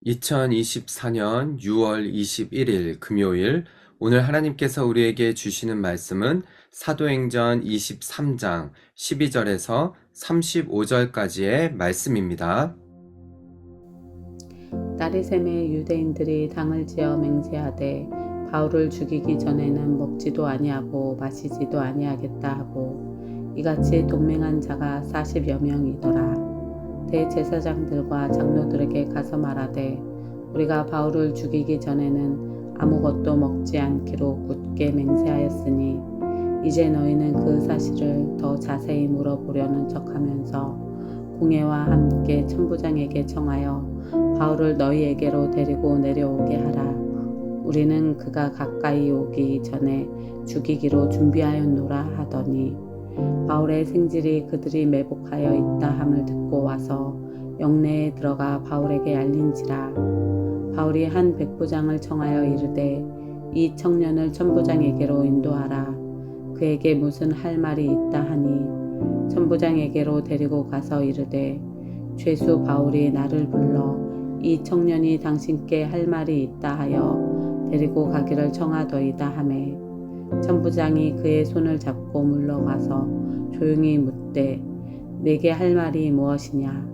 (2024년 6월 21일) 금요일, 오늘 하나님께서 우리에게 주시는 말씀은 사도행전 23장 12절에서 35절까지의 말씀입니다. 나리샘의 유대인들이 당을 지어 맹세하되 바울을 죽이기 전에는 먹지도 아니하고 마시지도 아니하겠다 하고 이같이 동맹한 자가 40여 명이더라. 대제사장들과 장로들에게 가서 말하되 우리가 바울을 죽이기 전에는 아무것도 먹지 않기로 굳게 맹세하였으니 이제 너희는 그 사실을 더 자세히 물어보려는 척하면서 공회와 함께 천부장에게 청하여 바울을 너희에게로 데리고 내려오게 하라. 우리는 그가 가까이 오기 전에 죽이기로 준비하였노라 하더니 바울의 생질이 그들이 매복하여 있다 함을 듣고 와서 영내에 들어가 바울에게 알린지라. 바울이 한 백부장을 청하여 이르되 이 청년을 천부장에게로 인도하라. 그에게 무슨 할 말이 있다 하니 천부장에게로 데리고 가서 이르되 죄수 바울이 나를 불러 이 청년이 당신께 할 말이 있다 하여 데리고 가기를 청하더이다 하매 천부장이 그의 손을 잡고 물러가서 조용히 묻되 내게 할 말이 무엇이냐.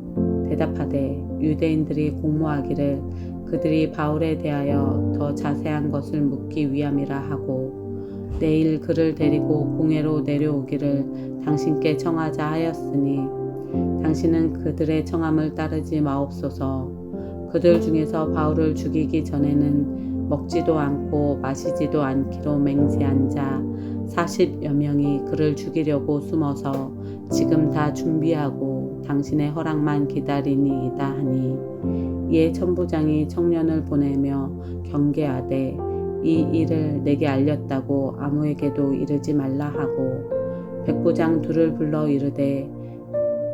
대답하되 유대인들이 공모하기를 그들이 바울에 대하여 더 자세한 것을 묻기 위함이라 하고 내일 그를 데리고 공회로 내려오기를 당신께 청하자 하였으니 당신은 그들의 청함을 따르지 마옵소서. 그들 중에서 바울을 죽이기 전에는 먹지도 않고 마시지도 않기로 맹세한 자 40여 명이 그를 죽이려고 숨어서 지금 다 준비하고 당신의 허락만 기다리니이다 하니 이에 천부장이 청년을 보내며 경계하되 이 일을 내게 알렸다고 아무에게도 이르지 말라 하고 백부장 둘을 불러 이르되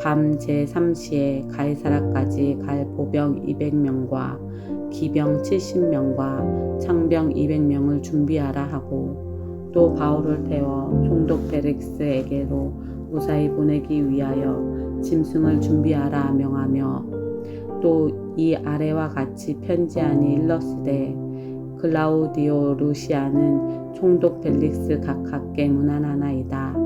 밤 제3시에 가이사라까지 갈 보병 200명과 기병 70명과 창병 200명을 준비하라 하고 또 바울을 태워 총독 벨릭스에게로 무사히 보내기 위하여 짐승을 준비하라 명하며 또 이 아래와 같이 편지하니 일렀으되 글라우디오 루시아는 총독 벨릭스 각하께 문안하나이다.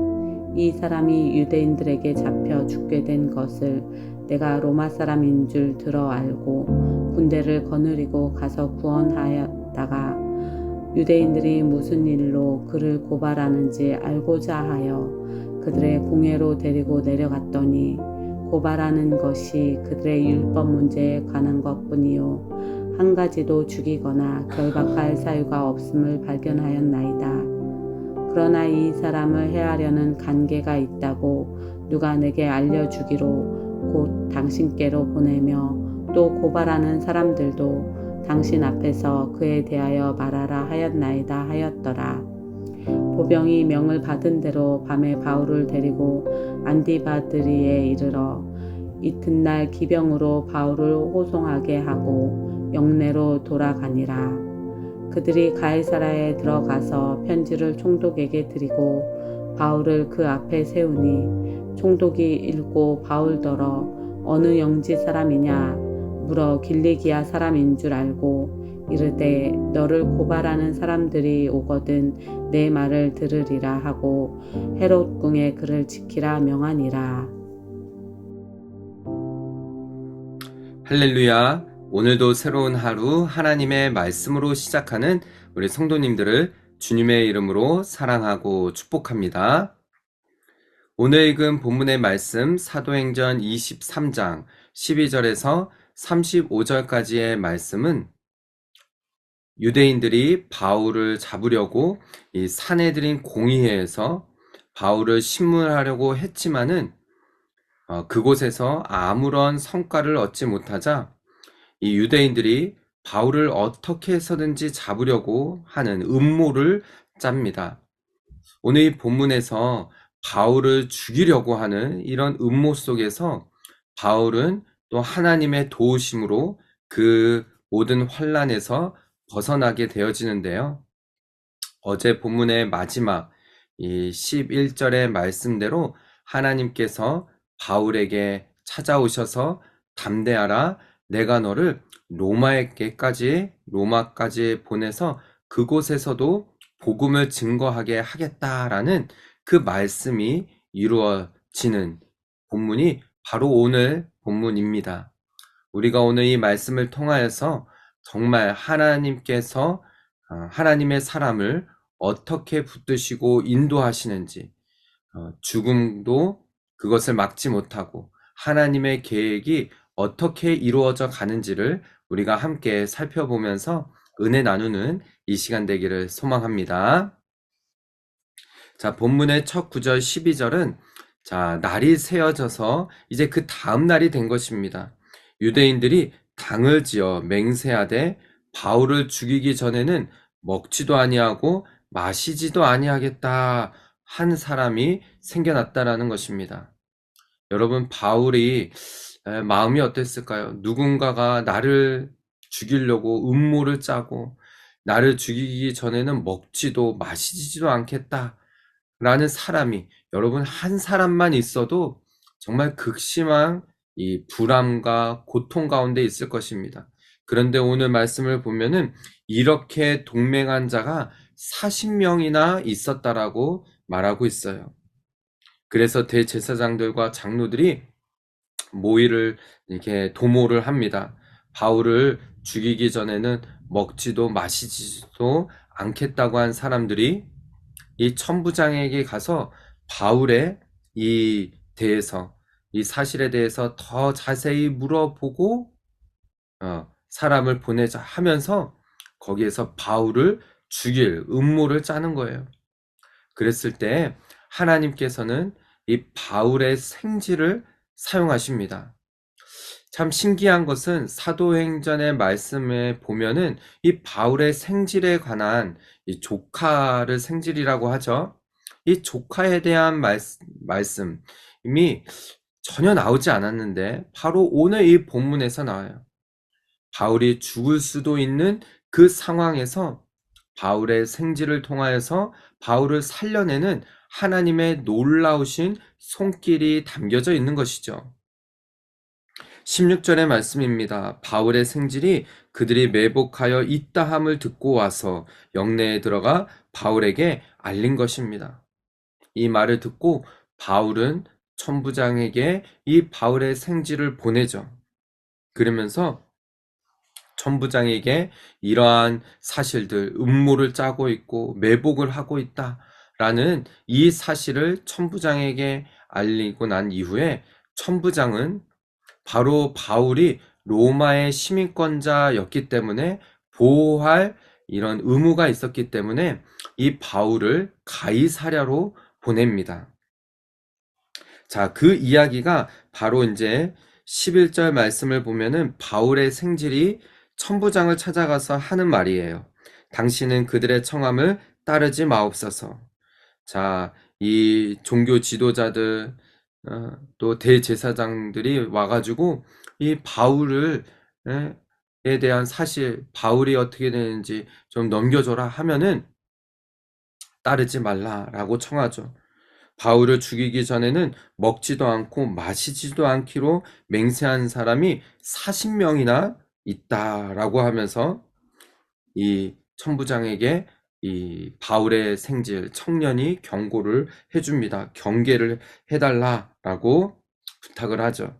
이 사람이 유대인들에게 잡혀 죽게 된 것을 내가 로마 사람인 줄 들어 알고 군대를 거느리고 가서 구원하였다가 유대인들이 무슨 일로 그를 고발하는지 알고자 하여 그들의 공회로 데리고 내려갔더니 고발하는 것이 그들의 율법 문제에 관한 것뿐이요 한 가지도 죽이거나 결박할 사유가 없음을 발견하였나이다. 그러나 이 사람을 해하려는 간계가 있다고 누가 내게 알려주기로 곧 당신께로 보내며 또 고발하는 사람들도 당신 앞에서 그에 대하여 말하라 하였나이다 하였더라. 보병이 명을 받은 대로 밤에 바울을 데리고 안디바드리에 이르러 이튿날 기병으로 바울을 호송하게 하고 영내로 돌아가니라. 그들이 가이사라에 들어가서 편지를 총독에게 드리고 바울을 그 앞에 세우니 총독이 읽고 바울더러 어느 영지 사람이냐 물어 길리기아 사람인 줄 알고 이르되 너를 고발하는 사람들이 오거든 내 말을 들으리라 하고 헤롯 궁에 그를 지키라 명하니라. 할렐루야. 오늘도 새로운 하루 하나님의 말씀으로 시작하는 우리 성도님들을 주님의 이름으로 사랑하고 축복합니다. 오늘 읽은 본문의 말씀 사도행전 23장 12절에서 35절까지의 말씀은 유대인들이 바울을 잡으려고 이 사내들인 공의회에서 바울을 신문하려고 했지만은 그곳에서 아무런 성과를 얻지 못하자 이 유대인들이 바울을 어떻게 해서든지 잡으려고 하는 음모를 짭니다. 오늘 이 본문에서 바울을 죽이려고 하는 이런 음모 속에서 바울은 또 하나님의 도우심으로 그 모든 환난에서 벗어나게 되어지는데요. 어제 본문의 마지막 이 11절의 말씀대로 하나님께서 바울에게 찾아오셔서 담대하라, 내가 너를 로마까지 보내서 그곳에서도 복음을 증거하게 하겠다라는 그 말씀이 이루어지는 본문이 바로 오늘 본문입니다. 우리가 오늘 이 말씀을 통하여서 정말 하나님께서 하나님의 사람을 어떻게 붙드시고 인도하시는지, 죽음도 그것을 막지 못하고 하나님의 계획이 어떻게 이루어져 가는지를 우리가 함께 살펴보면서 은혜 나누는 이 시간 되기를 소망합니다. 자, 본문의 첫 9절 12절은 자, 날이 새어져서 이제 그 다음 날이 된 것입니다. 유대인들이 당을 지어 맹세하되 바울을 죽이기 전에는 먹지도 아니하고 마시지도 아니하겠다 한 사람이 생겨났다라는 것입니다. 여러분, 바울이 마음이 어땠을까요? 누군가가 나를 죽이려고 음모를 짜고 나를 죽이기 전에는 먹지도 마시지도 않겠다 라는 사람이, 여러분, 한 사람만 있어도 정말 극심한 이 불안과 고통 가운데 있을 것입니다. 그런데 오늘 말씀을 보면은 이렇게 동맹한 자가 40명이나 있었다라고 말하고 있어요. 그래서 대제사장들과 장로들이 모의를 이렇게 도모를 합니다. 바울을 죽이기 전에는 먹지도 마시지도 않겠다고 한 사람들이 이 천부장에게 가서 바울의 이 사실에 대해서 더 자세히 물어보고 사람을 보내자 하면서 거기에서 바울을 죽일 음모를 짜는 거예요. 그랬을 때 하나님께서는 이 바울의 생지를 사용하십니다. 참 신기한 것은 사도행전의 말씀에 보면은 이 바울의 생질에 관한 이 조카를 생질이라고 하죠. 이 조카에 대한 말씀이 전혀 나오지 않았는데 바로 오늘 이 본문에서 나와요. 바울이 죽을 수도 있는 그 상황에서 바울의 생질을 통하여서 바울을 살려내는 하나님의 놀라우신 손길이 담겨져 있는 것이죠. 16절의 말씀입니다. 바울의 생질이 그들이 매복하여 있다함을 듣고 와서 영내에 들어가 바울에게 알린 것입니다. 이 말을 듣고 바울은 천부장에게 이 바울의 생질을 보내죠. 그러면서 천부장에게 이러한 사실들, 음모를 짜고 있고 매복을 하고 있다라는 이 사실을 천부장에게 알리고 난 이후에 천부장은 바로 바울이 로마의 시민권자였기 때문에 보호할 이런 의무가 있었기 때문에 이 바울을 가이사랴로 보냅니다. 자, 그 이야기가 바로 이제 11절 말씀을 보면은 바울의 생질이 천부장을 찾아가서 하는 말이에요. 당신은 그들의 청함을 따르지 마옵소서. 자, 이 종교 지도자들, 또 대제사장들이 와가지고 이 바울을 에 대한 사실, 바울이 어떻게 되는지 좀 넘겨줘라 하면은 따르지 말라라고 청하죠. 바울을 죽이기 전에는 먹지도 않고 마시지도 않기로 맹세한 사람이 40명이나 있다라고 하면서 이 천부장에게 이 바울의 생질 청년이 경고를 해줍니다. 경계를 해달라라고 부탁을 하죠.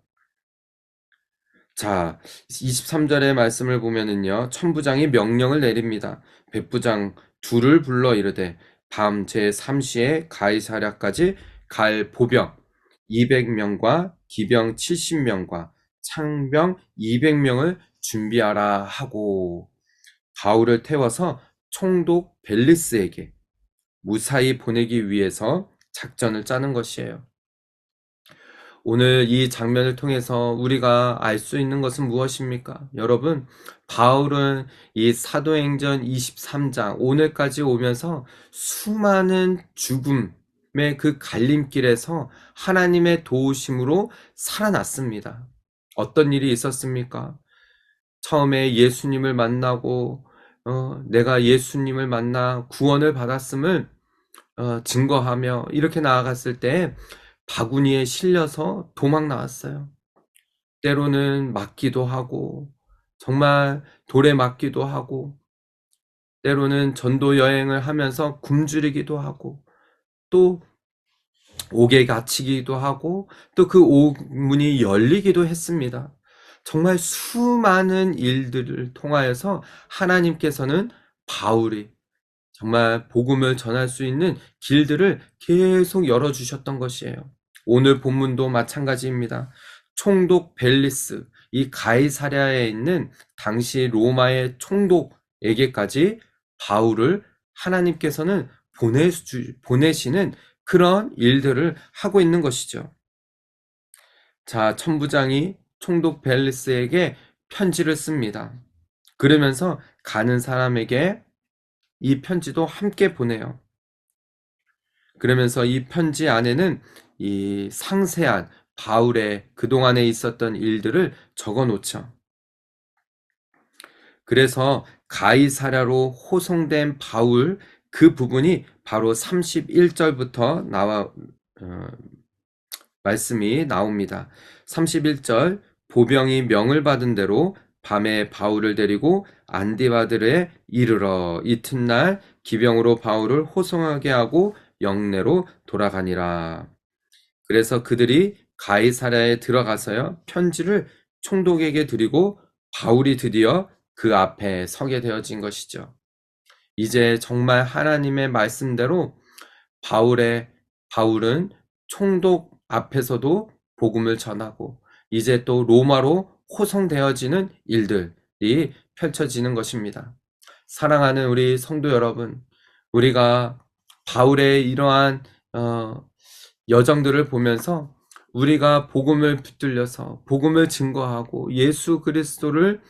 자, 23절의 말씀을 보면은요, 천부장이 명령을 내립니다. 백부장 둘을 불러 이르되 밤 제3시에 가이사랴까지 갈 보병 200명과 기병 70명과 창병 200명을 준비하라 하고 바울을 태워서 총독 벨리스에게 무사히 보내기 위해서 작전을 짜는 것이에요. 오늘 이 장면을 통해서 우리가 알 수 있는 것은 무엇입니까? 여러분, 바울은 이 사도행전 23장 오늘까지 오면서 수많은 죽음의 그 갈림길에서 하나님의 도우심으로 살아났습니다. 어떤 일이 있었습니까? 처음에 예수님을 만나고 내가 예수님을 만나 구원을 받았음을 증거하며 이렇게 나아갔을 때 바구니에 실려서 도망 나왔어요. 때로는 맞기도 하고 정말 돌에 맞기도 하고 때로는 전도 여행을 하면서 굶주리기도 하고 또 옥에 갇히기도 하고 또 그 옥문이 열리기도 했습니다. 정말 수많은 일들을 통하여서 하나님께서는 바울이 정말 복음을 전할 수 있는 길들을 계속 열어주셨던 것이에요. 오늘 본문도 마찬가지입니다. 총독 벨리스, 이 가이사랴에 있는 당시 로마의 총독에게까지 바울을 하나님께서는 보내시는 그런 일들을 하고 있는 것이죠. 자, 천부장이 총독 벨리스에게 편지를 씁니다. 그러면서 가는 사람에게 이 편지도 함께 보내요. 그러면서 이 편지 안에는 이 상세한 바울의 그동안에 있었던 일들을 적어 놓죠. 그래서 가이사랴로 호송된 바울 그 부분이 바로 31절부터 말씀이 나옵니다. 31절 보병이 명을 받은 대로 밤에 바울을 데리고 안디바들에 이르러 이튿날 기병으로 바울을 호송하게 하고 영내로 돌아가니라. 그래서 그들이 가이사랴에 들어가서요 편지를 총독에게 드리고 바울이 드디어 그 앞에 서게 되어진 것이죠. 이제 정말 하나님의 말씀대로 바울은 총독 앞에서도 복음을 전하고 이제 또 로마로 호송되어지는 일들이 펼쳐지는 것입니다. 사랑하는 우리 성도 여러분, 우리가 바울의 이러한 여정들을 보면서 우리가 복음을 붙들려서 복음을 증거하고 예수 그리스도를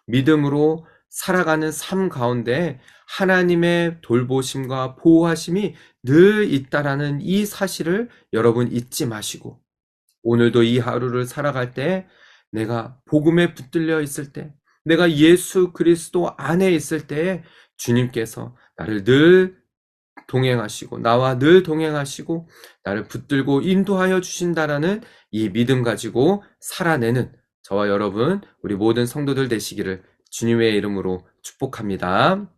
믿음으로 살아가는 삶 가운데 하나님의 돌보심과 보호하심이 늘 있다라는 이 사실을 여러분 잊지 마시고 오늘도 이 하루를 살아갈 때 내가 복음에 붙들려 있을 때 내가 예수 그리스도 안에 있을 때 주님께서 나를 늘 동행하시고 나와 늘 동행하시고 나를 붙들고 인도하여 주신다라는 이 믿음 가지고 살아내는 저와 여러분 우리 모든 성도들 되시기를 주님의 이름으로 축복합니다.